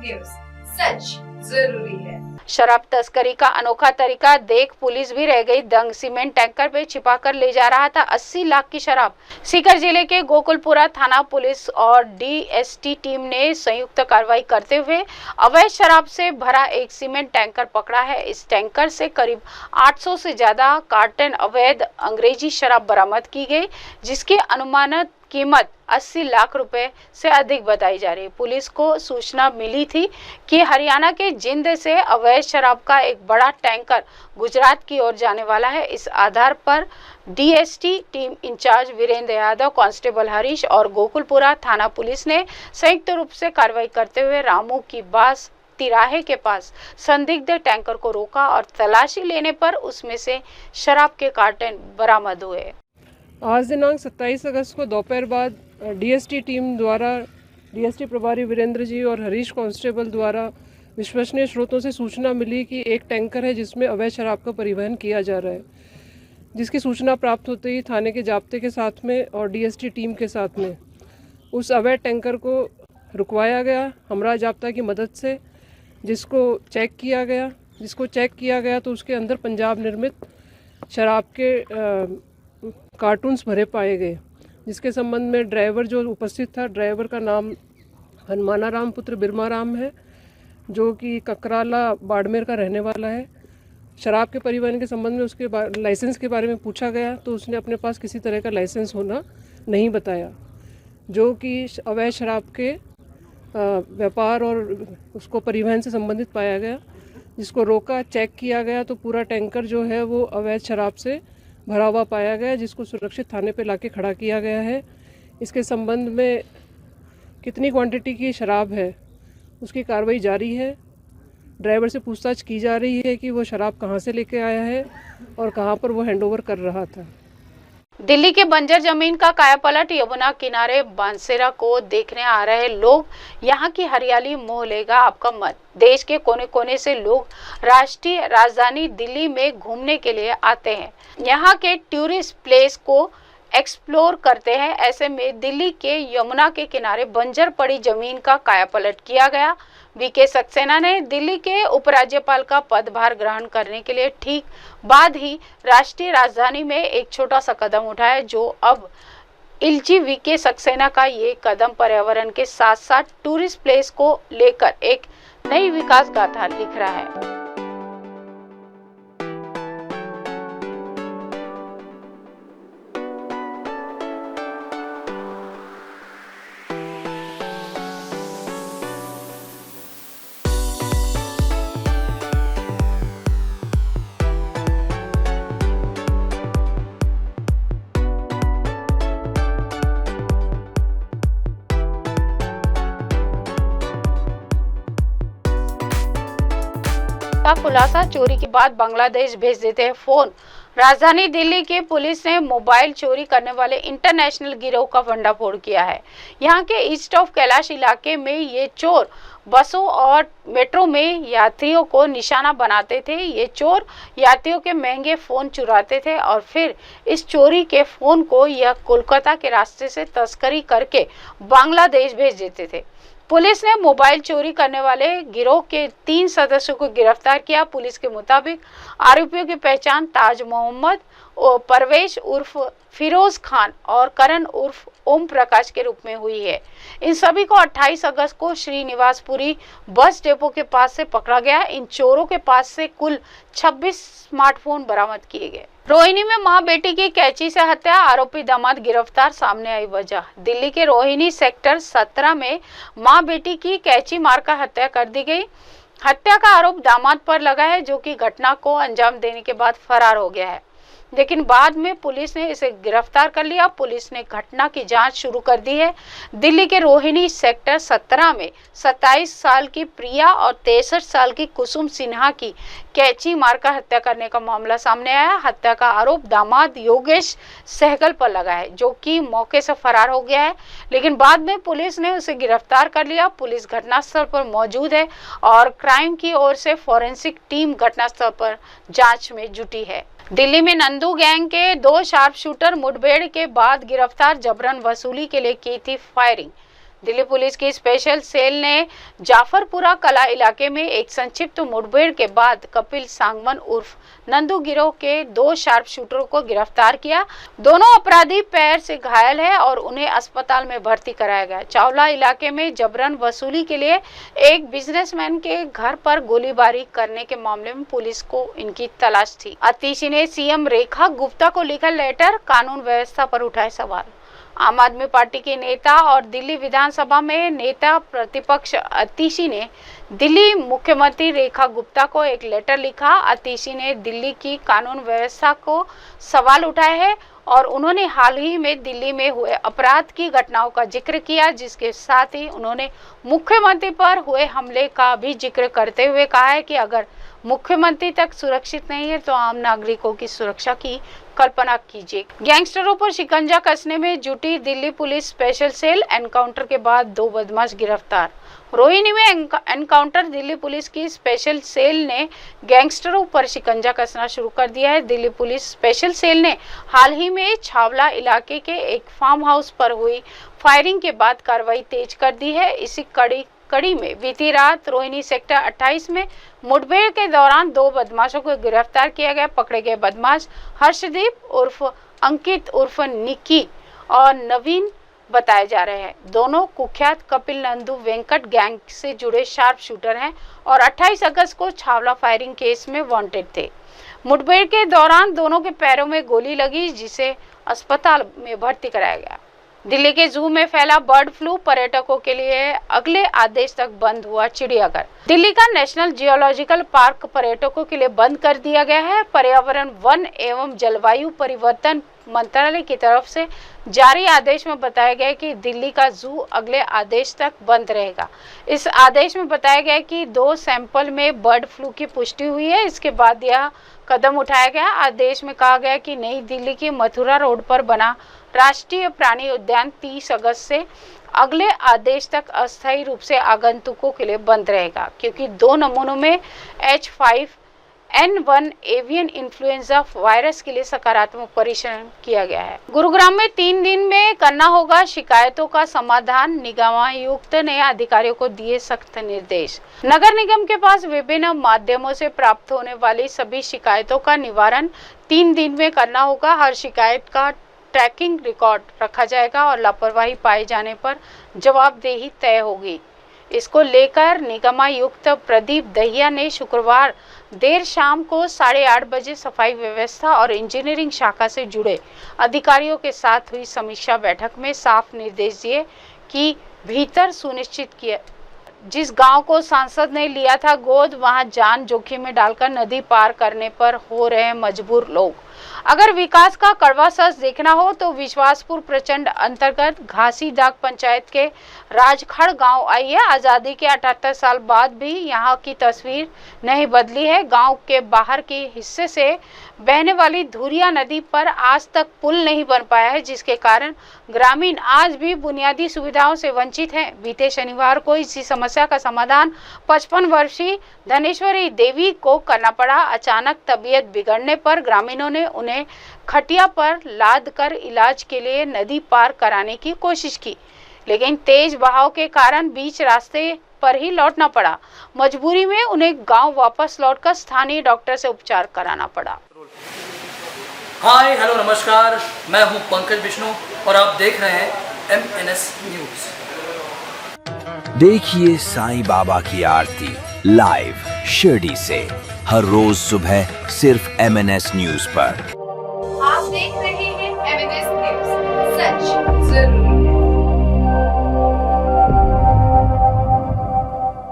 News, सच जरूरी है। शराब तस्करी का अनोखा तरीका देख पुलिस भी रह गई दंग। सीमेंट टैंकर पे छिपाकर ले जा रहा था 80 लाख की शराब। सीकर जिले के गोकुलपुरा थाना पुलिस और डीएसटी टीम ने संयुक्त कार्रवाई करते हुए अवैध शराब से भरा एक सीमेंट टैंकर पकड़ा है। इस टैंकर से करीब 800 से ज्यादा कार्टन अवैध अंग्रेजी शराब बरामद की गई, जिसकी अनुमानित कीमत 80 लाख रुपए से अधिक बताई जा रही है। पुलिस को सूचना मिली थी कि हरियाणा के जिंद से अवैध शराब का एक बड़ा टैंकर गुजरात की ओर जाने वाला है। इस आधार पर DST team in charge Virendra Yadav, constable Harish और गोकुलपुरा थाना पुलिस ने संयुक्त रूप से कार्रवाई करते हुए रामू की बास तिराहे के पास संदिग्ध टैंकर को रोका और तलाशी लेने पर उसमें से शराब के कार्टन बरामद हुए। आज दिनांक 27 अगस्त को दोपहर बाद डीएसटी टीम द्वारा डीएसटी प्रभारी वीरेंद्र जी और हरीश कांस्टेबल द्वारा विश्वसनीय स्रोतों से सूचना मिली कि एक टैंकर है जिसमें अवैध शराब का परिवहन किया जा रहा है, जिसकी सूचना प्राप्त होते ही थाने के जाब्ते के साथ में और डीएसटी टीम के साथ में उस अवैध टैंकर को रुकवाया गया हमरा जाब्ता की मदद से, जिसको चेक किया गया तो उसके अंदर पंजाब निर्मित शराब के कार्टून्स भरे पाए गए, जिसके संबंध में ड्राइवर जो उपस्थित था, ड्राइवर का नाम हनुमाना राम पुत्र बिरमा राम है, जो कि ककराला बाड़मेर का रहने वाला है। शराब के परिवहन के संबंध में उसके लाइसेंस के बारे में पूछा गया तो उसने अपने पास किसी तरह का लाइसेंस होना नहीं बताया, जो कि अवैध शराब के व्यापार और उसको परिवहन से संबंधित पाया गया, जिसको रोका, चेक किया गया तो पूरा टैंकर जो है वो अवैध शराब से भरा हुआ पाया गया, जिसको सुरक्षित थाने पे लाके खड़ा किया गया है। इसके संबंध में कितनी क्वांटिटी की शराब है उसकी कार्रवाई जारी है। ड्राइवर से पूछताछ की जा रही है कि वो शराब कहाँ से लेके आया है और कहाँ पर वो हैंडओवर कर रहा था। दिल्ली के बंजर जमीन का कायापलट, यमुना किनारे बांसेरा को देखने आ रहे लोग, यहाँ की हरियाली मोह लेगा आपका मन। देश के कोने कोने से लोग राष्ट्रीय राजधानी दिल्ली में घूमने के लिए आते हैं, यहाँ के टूरिस्ट प्लेस को एक्सप्लोर करते हैं। ऐसे में दिल्ली के यमुना के किनारे बंजर पड़ी जमीन का कायापलट किया गया। वीके सक्सेना ने दिल्ली के उपराज्यपाल का पदभार ग्रहण करने के लिए ठीक बाद ही राष्ट्रीय राजधानी में एक छोटा सा कदम उठाया, जो अब एलजी वीके सक्सेना का ये कदम पर्यावरण के साथ साथ टूरिस्ट प्लेस को लेकर एक नई विकास गाथा लिख रहा है। का खुलासा, चोरी के बाद बांग्लादेश भेज देते हैं फोन। राजधानी दिल्ली की पुलिस ने मोबाइल चोरी करने वाले इंटरनेशनल गिरोह का भंडाफोड़ किया है। यहाँ के ईस्ट ऑफ कैलाश इलाके में ये चोर बसों और मेट्रो में यात्रियों को निशाना बनाते थे। ये चोर यात्रियों के महंगे फोन चुराते थे और फिर इस चोरी के फोन को यह कोलकाता के रास्ते से तस्करी करके बांग्लादेश भेज देते थे। पुलिस ने मोबाइल चोरी करने वाले गिरोह के 3 सदस्यों को गिरफ्तार किया। पुलिस के मुताबिक आरोपियों की पहचान ताज मोहम्मद, परवेश उर्फ फिरोज खान और करण उर्फ ओम प्रकाश के रूप में हुई है। इन सभी को 28 अगस्त को श्रीनिवासपुरी बस डिपो के पास से पकड़ा गया। इन चोरों के पास से कुल 26 स्मार्टफोन बरामद किए गए। रोहिणी में मां बेटी की कैंची से हत्या, आरोपी दामाद गिरफ्तार, सामने आई वजह। दिल्ली के रोहिणी सेक्टर 17 में मां बेटी की कैंची मारकर हत्या कर दी गई। हत्या का आरोप दामाद पर लगा है, जो कि घटना को अंजाम देने के बाद फरार हो गया है, लेकिन बाद में पुलिस ने इसे गिरफ्तार कर लिया। पुलिस ने घटना की जांच शुरू कर दी है। दिल्ली के रोहिणी सेक्टर 17 में 27 साल की प्रिया और 63 साल की कुसुम सिन्हा की कैंची मारकर हत्या करने का मामला सामने आया। हत्या का आरोप दामाद योगेश सहगल पर लगा है, जो कि मौके से फरार हो गया है, लेकिन बाद में पुलिस ने उसे गिरफ्तार कर लिया। पुलिस घटनास्थल पर मौजूद है और क्राइम की ओर से फॉरेंसिक टीम घटनास्थल पर जांच में जुटी है। दिल्ली में नंदू गैंग के 2 शार्प शूटर मुठभेड़ के बाद गिरफ्तार, जबरन वसूली के लिए की थी फायरिंग। दिल्ली पुलिस की स्पेशल सेल ने जाफरपुरा कला इलाके में एक संक्षिप्त मुठभेड़ के बाद कपिल सांगवन उर्फ नंदू गिरोह के 2 शार्प शूटरों को गिरफ्तार किया। दोनों अपराधी पैर से घायल है और उन्हें अस्पताल में भर्ती कराया गया। चावला इलाके में जबरन वसूली के लिए एक बिजनेसमैन के घर पर गोलीबारी करने के मामले में पुलिस को इनकी तलाश थी। आतिशी ने सीएम रेखा गुप्ता को लिखा लेटर, कानून व्यवस्था पर उठाए सवाल। आम आदमी पार्टी के नेता और दिल्ली विधानसभा में नेता प्रतिपक्ष आतिशी ने दिल्ली मुख्यमंत्री रेखा गुप्ता को एक लेटर लिखा। आतिशी ने दिल्ली की कानून व्यवस्था को सवाल उठाए हैं और उन्होंने हाल ही में दिल्ली में हुए अपराध की घटनाओं का जिक्र किया, जिसके साथ ही उन्होंने मुख्यमंत्री पर हुए हमले का भी जिक्र करते हुए कहा है कि अगर मुख्यमंत्री तक सुरक्षित नहीं है तो आम नागरिकों की सुरक्षा की कल्पना कीजिए। गैंगस्टरों पर शिकंजा कसने में जुटी Delhi police special cell, encounter के बाद 2 बदमाश गिरफ्तार। रोहिणी में एनकाउंटर, दिल्ली पुलिस की स्पेशल सेल ने गैंगस्टरों पर शिकंजा कसना शुरू कर दिया है। दिल्ली पुलिस स्पेशल सेल ने हाल ही में छावला इलाके के एक फार्म हाउस पर हुई फायरिंग के बाद कार्रवाई तेज कर दी है। इसी कड़ी में बीती रात रोहिणी सेक्टर 28 में मुठभेड़ के दौरान 2 बदमाशों को गिरफ्तार किया गया। पकड़े गए बदमाश हर्षदीप उर्फ अंकित उर्फ निक्की और नवीन बताए जा रहे हैं। दोनों कुख्यात कपिल नंदू वेंकट गैंग से जुड़े शार्प शूटर हैं और 28 अगस्त को छावला फायरिंग केस में वांटेड थे। मुठभेड़ के दौरान दोनों के पैरों में गोली लगी, जिसे अस्पताल में भर्ती कराया गया। दिल्ली के जू में फैला बर्ड फ्लू, पर्यटकों के लिए अगले आदेश तक बंद हुआ चिड़ियाघर। दिल्ली का नेशनल जियोलॉजिकल पार्क पर्यटकों के लिए बंद कर दिया गया है। पर्यावरण, वन एवं जलवायु परिवर्तन मंत्रालय की तरफ से जारी आदेश में बताया गया कि दिल्ली का जू अगले आदेश तक बंद रहेगा। इस आदेश में बताया गया कि 2 सैंपल में बर्ड फ्लू की पुष्टि हुई है। इसके बाद यह कदम उठाया गया। आदेश में कहा गया कि नई दिल्ली की मथुरा रोड पर बना राष्ट्रीय प्राणी उद्यान 30 अगस्त से अगले आदेश तक अस्थायी रूप से आगंतुकों के लिए बंद रहेगा, क्योंकि 2 नमूनों में H5N1 एवियन इन्फ्लुएंजा वायरस के लिए सकारात्मक परीक्षण किया गया है। गुरुग्राम में 3 दिन में करना होगा शिकायतों का समाधान, निगमायुक्त ने अधिकारियों को दिए सख्त निर्देश। नगर निगम के पास विभिन्न माध्यमों से प्राप्त होने वाली सभी शिकायतों का निवारण 3 दिन में करना होगा। हर शिकायत का ट्रैकिंग रिकॉर्ड रखा जाएगा और लापरवाही पाए जाने पर जवाबदेही तय होगी। इसको लेकर निगमायुक्त प्रदीप दहिया ने शुक्रवार देर शाम को 8:30 बजे सफाई व्यवस्था और इंजीनियरिंग शाखा से जुड़े अधिकारियों के साथ हुई समीक्षा बैठक में साफ निर्देश दिए कि भीतर सुनिश्चित किया जिस गांव को सांसद ने लिया था गोद, वहां जान जोखिम में डालकर नदी पार करने पर हो रहे मजबूर लोग। अगर विकास का कड़वा सच देखना हो तो विश्वासपुर प्रखंड अंतर्गत घासी दाग पंचायत के राजखड़ गांव आइए। आजादी के 78 साल बाद भी यहां की तस्वीर नहीं बदली है। गांव के बाहर के हिस्से से बहने वाली धुरिया नदी पर आज तक पुल नहीं बन पाया है, जिसके कारण ग्रामीण आज भी बुनियादी सुविधाओं से वंचित हैं। बीते शनिवार को इसी समस्या का समाधान 55 वर्षीय धनेश्वरी देवी को करना पड़ा। अचानक तबीयत बिगड़ने पर ग्रामीणों ने उन्हें खटिया पर लाद कर इलाज के लिए नदी पार कराने की कोशिश की, लेकिन तेज बहाव के कारण बीच रास्ते पर ही लौटना पड़ा। मजबूरी में उन्हें गांव वापस लौटकर स्थानीय डॉक्टर से उपचार कराना पड़ा। हाय हेलो नमस्कार, मैं हूं पंकज विष्णु और आप देख रहे हैं MNS न्यूज। देखिए साईं बाबा की आरती लाइव शिरडी से हर रोज सुबह सिर्फ MNS न्यूज पर। आप देख